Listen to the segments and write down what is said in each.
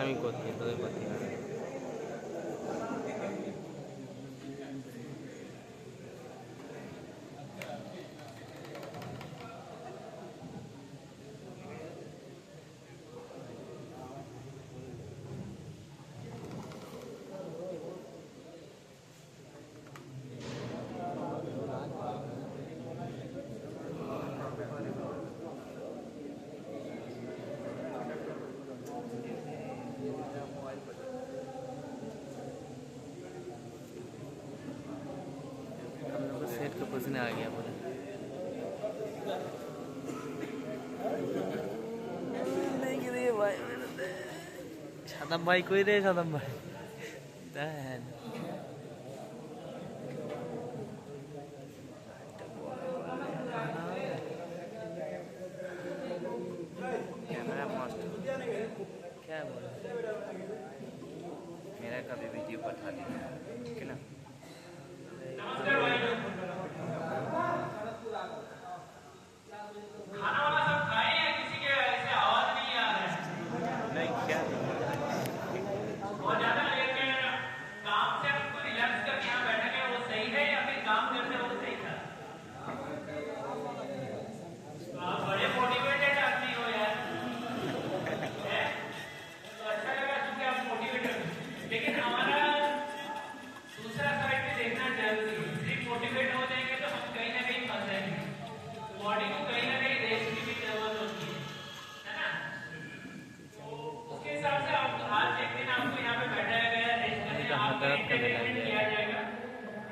আমি করছি তোদের করছি না। सेट का पसीना आ गया पूरा। সাদাম ভাই কই রে সাদাম ভাই দেন कैमरा मस्त क्या बोल मेरा कभी वीडियो पठा देना ठीक है ना। खाना वाला सब खाए या किसी के ऐसे आवाज नहीं आ रहा है? नहीं क्या बहुत ज्यादा लेकिन काम से आपको रिलैक्स करके यहाँ बैठे हैं वो सही है या फिर काम करते हो वो सही था? आप बड़े मोटिवेटेड आदमी हो यार तो अच्छा लगा क्योंकि आप मोटिवेटेड लेकिन हमारा दूसरा साइड भी देखना जरूरी है। सिर्फ मोटिवेट हो जाएंगे तो हम कहीं ना कहीं फंस जाएंगे। बॉडी को कहीं ना कहीं रेस्ट की भी जरूरत होती है ना। तो उसके हिसाब से आप आज एक दिन आपको यहाँ पे बैठाया गया रेस्ट करने आपका एंटरटेनमेंट किया जाएगा।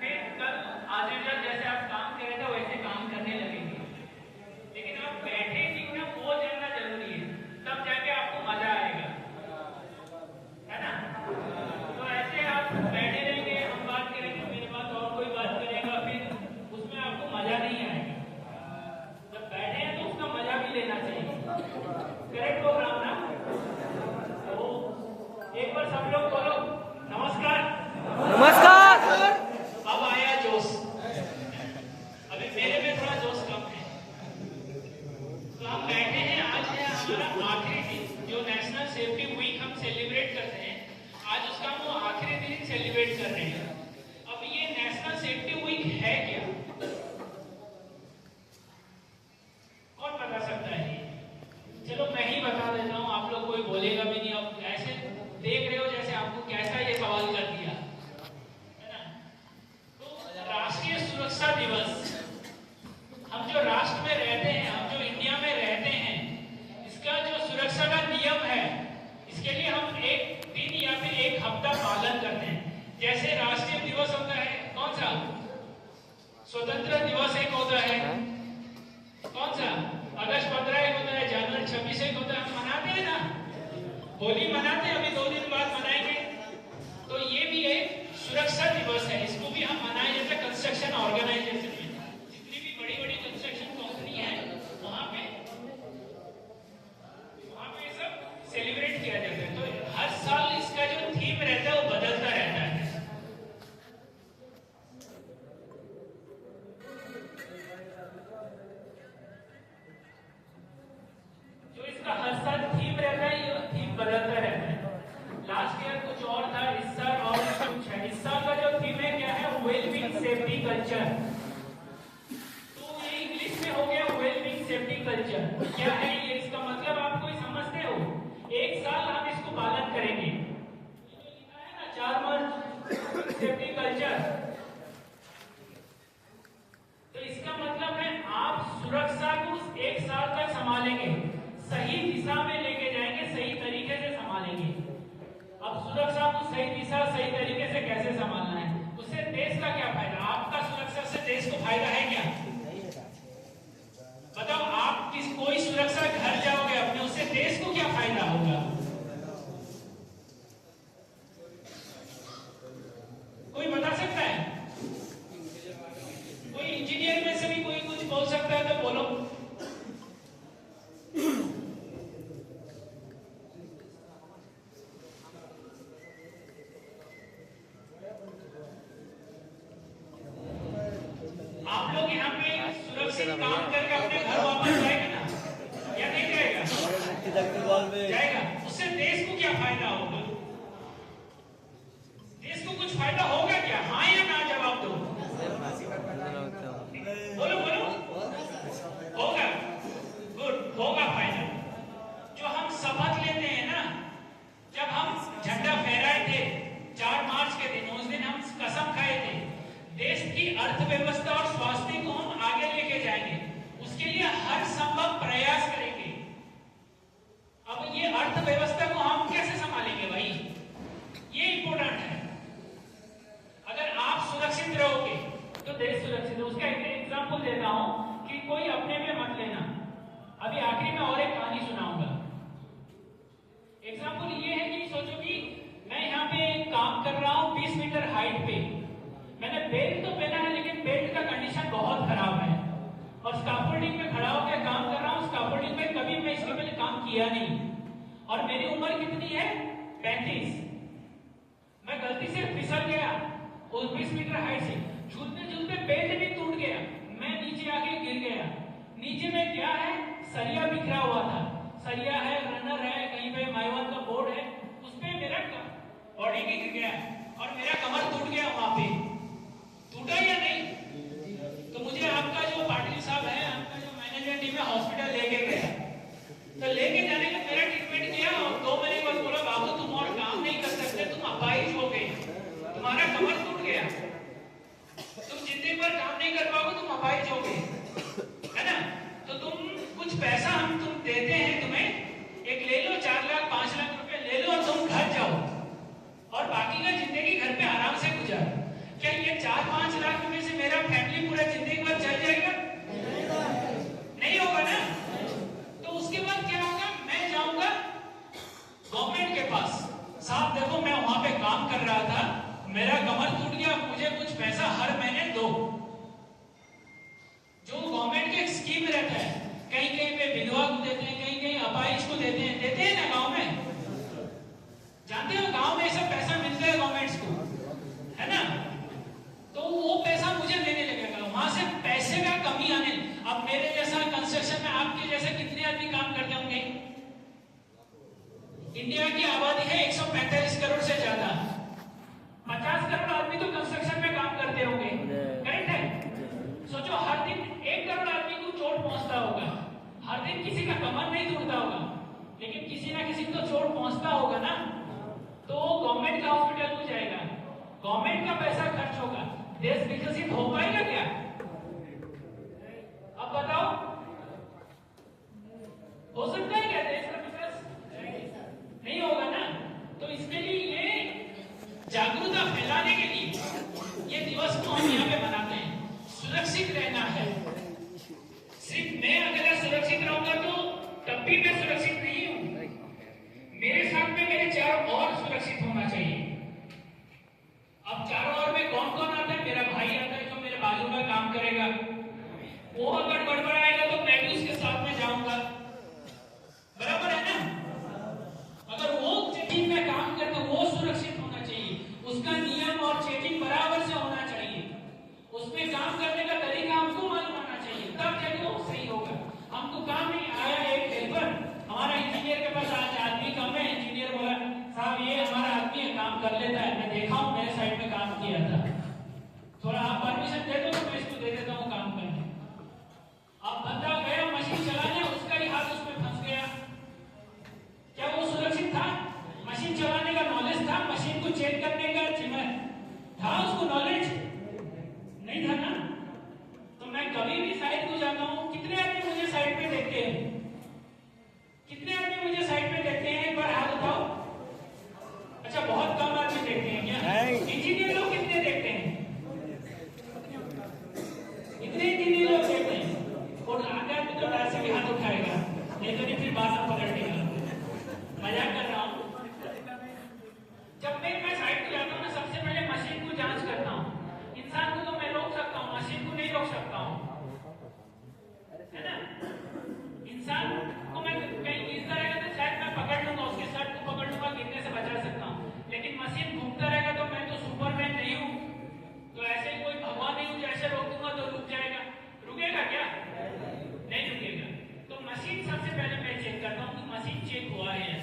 फिर कल आज जैसे आप काम कर रहे थे वैसे काम करने लगेंगे लेकिन आप बैठे क्यों ना वो जानना जरूरी है तब जाके आपको मजा आएगा है ना। तो ऐसे आप बैठे रहेंगे हम बात करेंगे मेरे पास और कोई बात करेगा फिर उसमें आपको मजा नहीं आएगा। जब बैठे हैं तो उसका मजा भी लेना चाहिए। करेक्ट प्रोग्राम ना। तो एक बार सब लोग बोलो नमस्कार नमस्कार। अब आया जोश अभी मेरे में थोड़ा जोश कम है। तो हम बैठे हैं आज है हमारा आखिरी दिन जो नेशनल सेफ्टी वीक हम सेलिब्रेट करते हैं आज उसका हम वो आखिरी दिन सेलिब्रेट कर रहे हैं। अब ये नेशनल सेफ्टी वीक है क्या कौन बता सकता है? चलो मैं ही बता देता हूँ आप लोग कोई बोलेगा भी नहीं। अब ऐसे देख रहे हो जैसे आपको कैसा ये सवाल कर दिया है ना। तो राष्ट्रीय सुरक्षा दिवस हम जो राष्ट्र में रहते हैं हम जो इंडिया में रहते हैं इसका जो सुरक्षा का नियम है इसके लिए हम एक दिन या फिर एक हफ्ता पालन करते हैं। जैसे राष्ट्रीय दिवस होता है कौन सा स्वतंत्र दिवस एक होता है कौन सा अगस्त 15 एक होता है जनवरी 26 एक होता है हम मनाते हैं ना। होली मनाते हैं अभी 2 दिन बाद मनाएंगे। तो ये भी एक सुरक्षा दिवस है इसको भी हम मनाए जैसे कंस्ट्रक्शन ऑर्गेनाइजेशन में जितनी भी बड़ी बड़ी कंस्ट्रक्शन कंपनी है वहां पे सब सेलिब्रेट किया जाता है। तो हर साल इसका जो थीम रहता है वो बदलता रहता है। जो इसका हर साल थीम रहता है ये थीम बदलता रहता है। लास्ट ईयर कुछ और था इस साल और कुछ है। इस साल का जो थीम है क्या है वेलबींग सेफ्टी कल्चर। तो ये इंग्लिश में हो गया वेलबींग सेफ्टी कल्चर। क्या है ये इसका मतलब आप कोई समझते हो? एक साल हम इसको पालन करेंगे। ये जो लिखा है ना 4 मार्च सेफ्टी कल्चर तो इसका मतलब है आप सुरक्षा को 1 साल तक संभालेंगे सही दिशा में लेके जाएंगे सही तरीके से संभालेंगे। अब सुरक्षा को सही दिशा सही तरीके से कैसे संभालना है उससे देश का क्या फायदा? आपका सुरक्षा से देश को फायदा है क्या? बताओ आप कोई सुरक्षा घर जाओगे अपने उससे देश को क्या फायदा होगा? कोई बता सकता है? कोई इंजीनियर में से भी कोई कुछ बोल सकता है तो बोलो। आप लोग यहाँ पे होगा फायदा। जो हम शपथ लेते हैं ना, जब हम झंडा फहराए थे 4 मार्च के दिन, उस दिन हम कसम खाए थे देश की अर्थव्यवस्था और स्वास्थ्य को हम आगे लेके जाएंगे, उसके लिए हर संभव प्रयास करेंगे। अब ये अर्थव्यवस्था को हम कैसे संभालेंगे भाई, ये इंपॉर्टेंट है। अगर आप सुरक्षित रहोगे तो देश सुरक्षित है। उसका एक एग्जांपल देता हूं कि कोई अपने में मत लेना। अभी आखिरी में और एक कहानी सुनाऊंगा। एग्जांपल ये है कि सोचो कि मैं यहाँ पे काम कर रहा हूँ 20 मीटर हाइट पे, मैंने बेल्ट तो पहना है लेकिन बेल्ट का कंडीशन बहुत खराब है और स्कैफोल्डिंग में खड़ा होकर काम कर रहा हूँ। स्कैफोल्डिंग में कभी मैं इसके पहले काम किया नहीं और मेरी उम्र कितनी है 35। मैं गलती से फिसल गया उस 20 मीटर हाइट से, झूलते झूलते बेल्ट भी टूट गया, मैं नीचे आके गिर गया। नीचे में क्या है, सरिया बिखरा हुआ था, सरिया है, रनर है, कहीं पे माइवान का बोर्ड है, उसपे मेरा बॉडी गिर गया और मेरा कमर टूट गया। वहां पे टूटा या नहीं? तो मुझे आपका जो पाटिल साहब है, आपका जो मैनेजमेंट टीम है, हॉस्पिटल लेके गया। तो लेके जाने का मेरा ट्रीटमेंट किया और 2 महीने बाद बोला बाबू तुम और काम नहीं कर सकते, तुम अपाहिज हो गए, तुम्हारा कमर टूट गया, तुम जिंदगी भर काम नहीं कर पाओगे, तुम अपाहिज हो गए, है ना? तो तुम कुछ पैसा हम तुम देते हैं, तुम्हें एक ले लो, 4 लाख 5 लाख रुपए ले लो और तुम घर जाओ और बाकी का जिंदगी घर पे आराम से गुजारो। क्या ये 4-5 लाख रुपए से मेरा फैमिली पूरा जिंदगी भर चल जाएगा? नहीं होगा ना। तो उसके बाद क्या होगा, मैं जाऊंगा गवर्नमेंट के पास, साहब देखो मैं वहां पे काम कर रहा था, मेरा कमर टूट गया, मुझे कुछ पैसा हर महीने दो। जो गवर्नमेंट के एक स्कीम रहता है, कहीं कहीं पे विधवा को देते हैं, कहीं कहीं अपाहिज को देते हैं ना गांव में। जानते हो गांव में ऐसा पैसा मिलता है गवर्नमेंट को, है ना? तो वो पैसा मुझे देने लगेगा, वहां से पैसे का कमी आने। अब मेरे जैसा कंस्ट्रक्शन में आपके जैसे कितने आदमी काम करते होंगे? इंडिया की आबादी है 145 करोड़ से ज्यादा, 50 करोड़ आदमी तो कंस्ट्रक्शन में काम करते होंगे, करेक्ट है? सोचो हर दिन 1 करोड़ आदमी को चोट पहुंचता होगा, हर दिन किसी का कमर नहीं टूटता होगा, लेकिन किसी ना किसी को चोट पहुंचता होगा ना। तो गवर्नमेंट का हॉस्पिटल हो जाएगा, गवर्नमेंट का पैसा खर्च होगा, देश विकसित हो पाएगा क्या? अब बताओ, हो सकता है क्या देश का विकास? नहीं होगा ना। तो इसके लिए ये जागरूकता फैलाने के लिए ये दिवस को हम यहाँ पे मनाते हैं। सुरक्षित रहना है, सिर्फ मैं अगर सुरक्षित रहूंगा तो तब भी मैं सुरक्षित नहीं हूं, मेरे साथ में मेरे चारों और सुरक्षित होना चाहिए। अब चारों ओर में कौन कौन आता है? मेरा भाई आता है जो मेरे बाजू में काम करेगा, वो अगर गड़बड़ाएगा तो मैं भी उसके साथ में जाऊंगा, बराबर है ना? अगर वो चेकिंग में काम करता वो सुरक्षित होना चाहिए, उसका नियम और चेकिंग बराबर से होना चाहिए, उसमें काम करने का तरीका हमको मालूम होना चाहिए, तब जाके वो सही होगा। हमको काम नहीं आया, एक हेल्पर हमारा इंजीनियर के पास आज आदमी कम है, इंजीनियर बोला साहब ये हमारा आदमी है, काम कर लेता है, मैं देखा हूं मेरे साइड में काम किया था, थोड़ा आप परमिशन दे दो तो मैं इसको दे देता हूं काम करने। अब बंदा गया मशीन चलाने, उसका ही हाथ उसमें फंस गया, क्या वो सुरक्षित था? मशीन चलाने का नॉलेज था, मशीन को चेक करने का था उसको नॉलेज? नहीं था ना। तो मैं कभी भी साइड को जाता हूं, कितने आदमी मुझे साइड पे देखते हैं? कितने आदमी मुझे साइड पे देखते हैं? एक बार हाथ उठाओ। अच्छा बहुत कम आदमी देखते हैं क्या? इंजीनियर लोग कितने देखते हैं? इतने इंजीनियर लोग देखते हैं और आगे आदमी तो ऐसे भी हाथ उठाएगा, नहीं तो फिर बात पकड़ लेगा। मजाक कर रहा हूं। जब मैं साइड पे जाता हूं ना, सबसे पहले मशीन को जांच करता हूं। इंसान को तो मैं रोक सकता हूं, मशीन को नहीं रोक सकता हूं, है ना? इंसान को मैं कहीं गिरता रहेगा तो शायद मैं पकड़ लूंगा, उसके शर्ट को पकड़ लूंगा, गिरने से बचा सकता हूं, लेकिन मशीन घूमता रहेगा तो मैं तो सुपरमैन नहीं हूं, तो ऐसे ही कोई भगवान नहीं हूं जो ऐसे रोक दूंगा तो रुक जाएगा। रुकेगा क्या? नहीं रुकेगा। तो मशीन सबसे पहले मैं चेक करता हूं कि मशीन चेक हुआ है